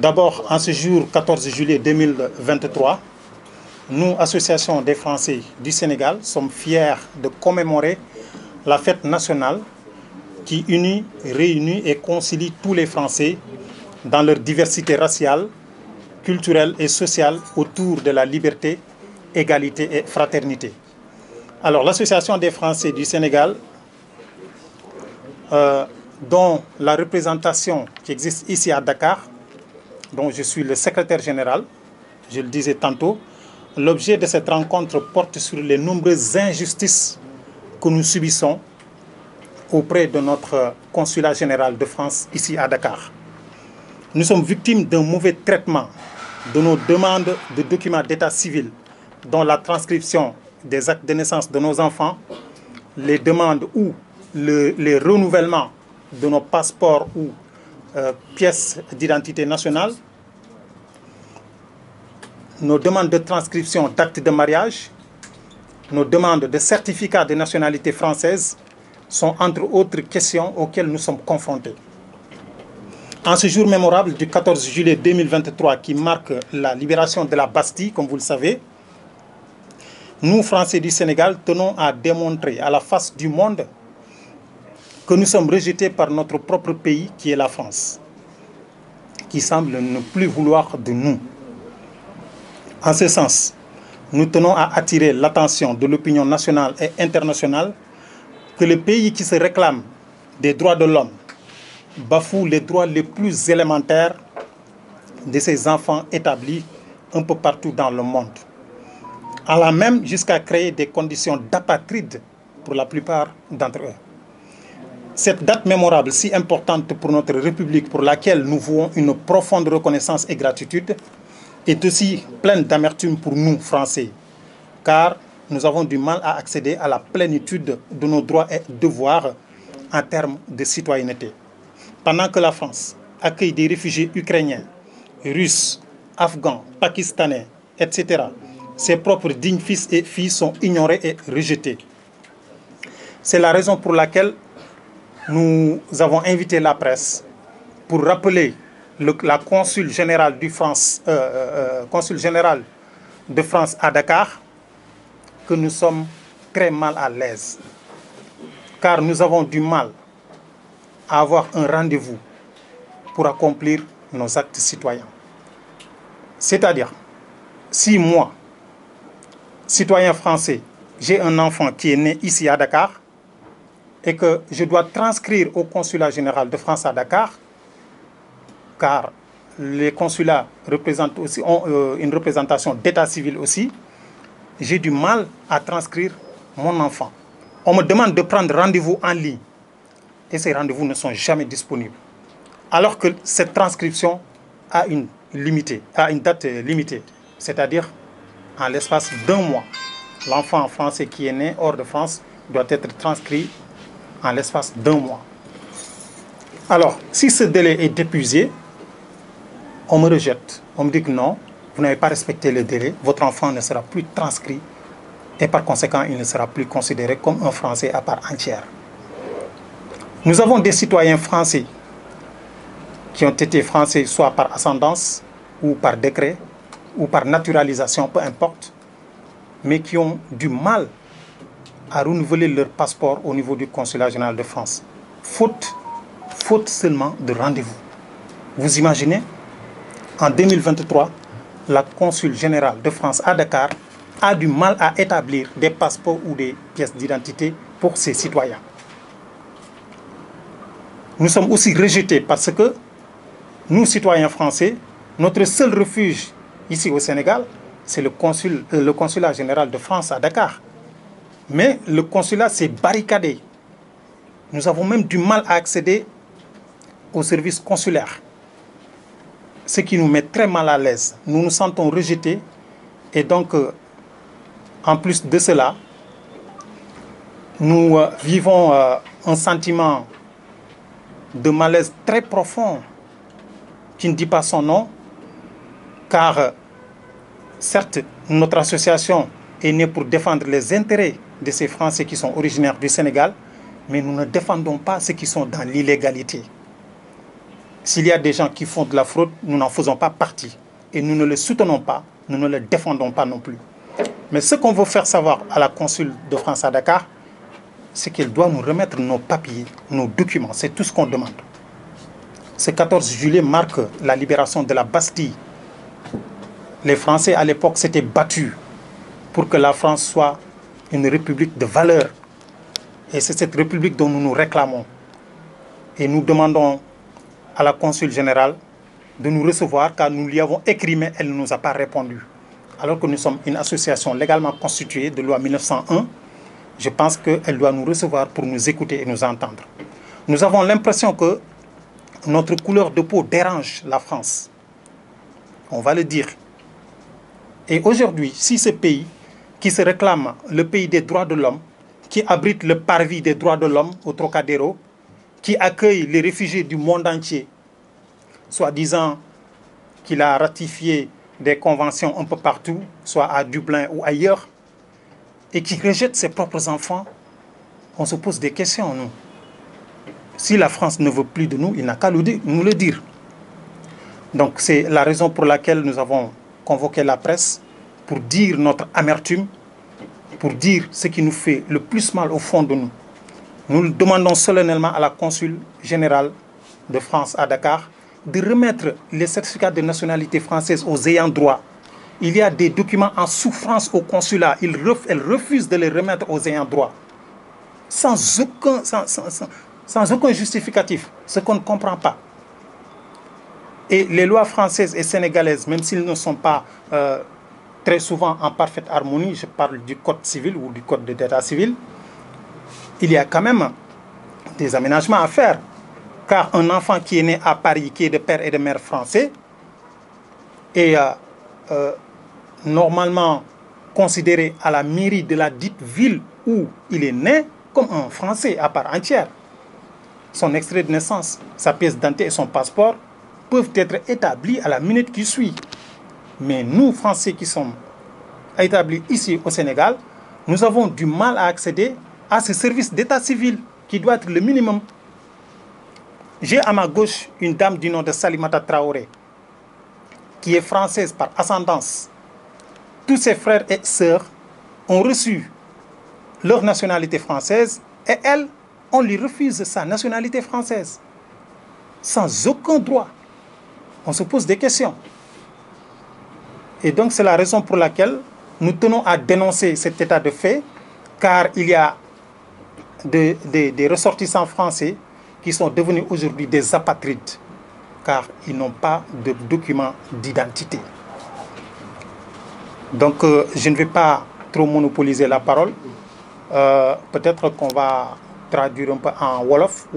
D'abord, en ce jour 14 juillet 2023, nous, Association des Français du Sénégal, sommes fiers de commémorer la fête nationale qui unit, réunit et concilie tous les Français dans leur diversité raciale, culturelle et sociale autour de la liberté, égalité et fraternité. Alors, l'Association des Français du Sénégal, dont la représentation qui existe ici à Dakar, dont je suis le secrétaire général, je le disais tantôt, l'objet de cette rencontre porte sur les nombreuses injustices que nous subissons auprès de notre consulat général de France ici à Dakar. Nous sommes victimes d'un mauvais traitement de nos demandes de documents d'état civil, dont la transcription des actes de naissance de nos enfants, les demandes ou les renouvellements de nos passeports ou pièces d'identité nationale, nos demandes de transcription d'actes de mariage, nos demandes de certificats de nationalité française sont entre autres questions auxquelles nous sommes confrontés. En ce jour mémorable du 14 juillet 2023 qui marque la libération de la Bastille, comme vous le savez, nous, Français du Sénégal, tenons à démontrer à la face du monde que nous sommes rejetés par notre propre pays qui est la France, qui semble ne plus vouloir de nous. En ce sens, nous tenons à attirer l'attention de l'opinion nationale et internationale que le pays qui se réclame des droits de l'homme bafoue les droits les plus élémentaires de ses enfants établis un peu partout dans le monde, allant même jusqu'à créer des conditions d'apatride pour la plupart d'entre eux. Cette date mémorable si importante pour notre République, pour laquelle nous vouons une profonde reconnaissance et gratitude, est aussi pleine d'amertume pour nous, Français, car nous avons du mal à accéder à la plénitude de nos droits et devoirs en termes de citoyenneté. Pendant que la France accueille des réfugiés ukrainiens, russes, afghans, pakistanais, etc., ses propres dignes fils et filles sont ignorés et rejetés. C'est la raison pour laquelle nous avons invité la presse pour rappeler la consul générale consul général de France à Dakar que nous sommes très mal à l'aise, car nous avons du mal à avoir un rendez-vous pour accomplir nos actes citoyens. C'est-à-dire, si moi, citoyen français, j'ai un enfant qui est né ici à Dakar et que je dois transcrire au consulat général de France à Dakar, car les consulats représentent aussi, ont une représentation d'état civil aussi, j'ai du mal à transcrire mon enfant. On me demande de prendre rendez-vous en ligne et ces rendez-vous ne sont jamais disponibles. Alors que cette transcription a une date limitée, c'est-à-dire en l'espace d'un mois. L'enfant français qui est né hors de France doit être transcrit en l'espace d'un mois. Alors, si ce délai est épuisé, on me rejette. On me dit que non, vous n'avez pas respecté le délai, votre enfant ne sera plus transcrit et par conséquent, il ne sera plus considéré comme un Français à part entière. Nous avons des citoyens français qui ont été français soit par ascendance ou par décret ou par naturalisation, peu importe, mais qui ont du mal à renouveler leur passeport au niveau du consulat général de France. Faute seulement de rendez-vous. Vous imaginez, en 2023, la consul générale de France à Dakar a du mal à établir des passeports ou des pièces d'identité pour ses citoyens. Nous sommes aussi rejetés parce que nous, citoyens français, notre seul refuge ici au Sénégal, c'est le consulat général de France à Dakar. Mais le consulat s'est barricadé. Nous avons même du mal à accéder aux services consulaires. Ce qui nous met très mal à l'aise. Nous nous sentons rejetés et donc, en plus de cela, nous vivons un sentiment de malaise très profond qui ne dit pas son nom, car certes, notre association est née pour défendre les intérêts de ces Français qui sont originaires du Sénégal, mais nous ne défendons pas ceux qui sont dans l'illégalité. S'il y a des gens qui font de la fraude, nous n'en faisons pas partie. Et nous ne le soutenons pas, nous ne le défendons pas non plus. Mais ce qu'on veut faire savoir à la consul de France à Dakar, c'est qu'elle doit nous remettre nos papiers, nos documents. C'est tout ce qu'on demande. Ce 14 juillet marque la libération de la Bastille. Les Français, à l'époque, s'étaient battus pour que la France soit une république de valeur. Et c'est cette république dont nous nous réclamons. Et nous demandons à la consul générale de nous recevoir, car nous lui avons écrit, mais elle ne nous a pas répondu. Alors que nous sommes une association légalement constituée de loi 1901, je pense qu'elle doit nous recevoir pour nous écouter et nous entendre. Nous avons l'impression que notre couleur de peau dérange la France. On va le dire. Et aujourd'hui, si ce pays qui se réclame le pays des droits de l'homme, qui abrite le parvis des droits de l'homme au Trocadéro, qui accueille les réfugiés du monde entier, soi-disant qu'il a ratifié des conventions un peu partout, soit à Dublin ou ailleurs, et qui rejette ses propres enfants, on se pose des questions, nous. Si la France ne veut plus de nous, il n'a qu'à nous le dire. Donc c'est la raison pour laquelle nous avons convoqué la presse, pour dire notre amertume, pour dire ce qui nous fait le plus mal au fond de nous. Nous demandons solennellement à la consul générale de France à Dakar de remettre les certificats de nationalité française aux ayants droit. Il y a des documents en souffrance au consulat. Elle refuse de les remettre aux ayants droit. Sans aucun justificatif, ce qu'on ne comprend pas. Et les lois françaises et sénégalaises, même s'ils ne sont pas très souvent en parfaite harmonie, je parle du code civil ou du code d'état civil, il y a quand même des aménagements à faire. Car un enfant qui est né à Paris, qui est de père et de mère français, est normalement considéré à la mairie de la dite ville où il est né comme un Français à part entière. Son extrait de naissance, sa pièce d'identité et son passeport peuvent être établis à la minute qui suit. Mais nous, Français qui sommes établis ici au Sénégal, nous avons du mal à accéder à ce service d'état civil qui doit être le minimum. J'ai à ma gauche une dame du nom de Salimata Traoré, qui est française par ascendance. Tous ses frères et sœurs ont reçu leur nationalité française et elle, on lui refuse sa nationalité française. Sans aucun droit. On se pose des questions. Et donc c'est la raison pour laquelle nous tenons à dénoncer cet état de fait, car il y a des ressortissants français qui sont devenus aujourd'hui des apatrides, car ils n'ont pas de documents d'identité. Donc je ne vais pas trop monopoliser la parole. Peut-être qu'on va traduire un peu en Wolof.